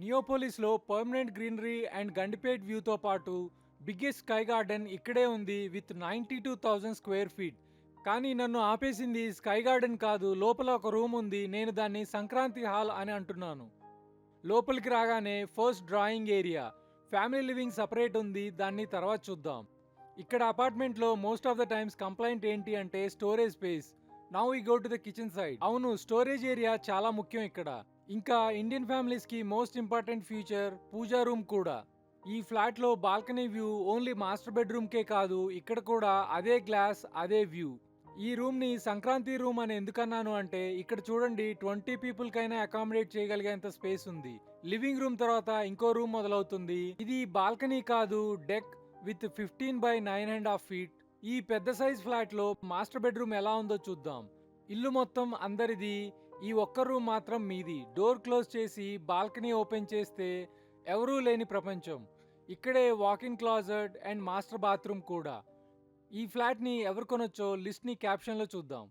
నియోపోలిస్లో permanent greenery and Gandipet వ్యూతో పాటు biggest sky garden ఇక్కడే ఉంది విత్ 92,000 స్క్వేర్ ఫీట్. కానీ నన్ను ఆపేసింది స్కై గార్డెన్ కాదు, లోపల ఒక రూమ్ ఉంది. నేను దాన్ని సంక్రాంతి హాల్ అని అంటున్నాను. లోపలికి రాగానే first drawing area, family living separate ఉంది, దాన్ని తర్వాత చూద్దాం. ఇక్కడ అపార్ట్మెంట్లో most of the times complaint ఏంటి అంటే storage space. Now we go to the kitchen side. అవును, స్టోరేజ్ ఏరియా చాలా ముఖ్యం ఇక్కడ. ఇంకా ఇండియన్ ఫ్యామిలీస్ కి most important feature puja room కూడా. ఈ ఫ్లాట్ లో balcony view only master bedroom కే కాదు, ఇక్కడ కూడా అదే గ్లాస్, అదే వ్యూ. ఈ రూమ్ ని సంక్రాంతి రూమ్ అని ఎందుకన్నాను అంటే ఇక్కడ చూడండి 20 పీపుల్ కైనా అకామిడేట్ చేయగలిగేంత స్పేస్ ఉంది. లివింగ్ రూమ్ తర్వాత ఇంకో రూమ్ మొదలవుతుంది. ఇది బాల్కనీ కాదు, డెక్ విత్ 15 by 9.5 feet. ఈ పెద్ద సైజ్ ఫ్లాట్ లో మాస్టర్ బెడ్రూమ్ ఎలా ఉందో చూద్దాం. ఇల్లు మొత్తం అందరిది, ఈ ఒక్క రూమ్ మాత్రం మీది. డోర్ క్లోజ్ చేసి బాల్కనీ ఓపెన్ చేస్తే ఎవరూ లేని ప్రపంచం. ఇక్కడే walk-in closet and master bathroom కూడా. ఈ ఫ్లాట్ ని ఎవరు కొనొచ్చో లిస్ట్ ని క్యాప్షన్ లో చూద్దాం.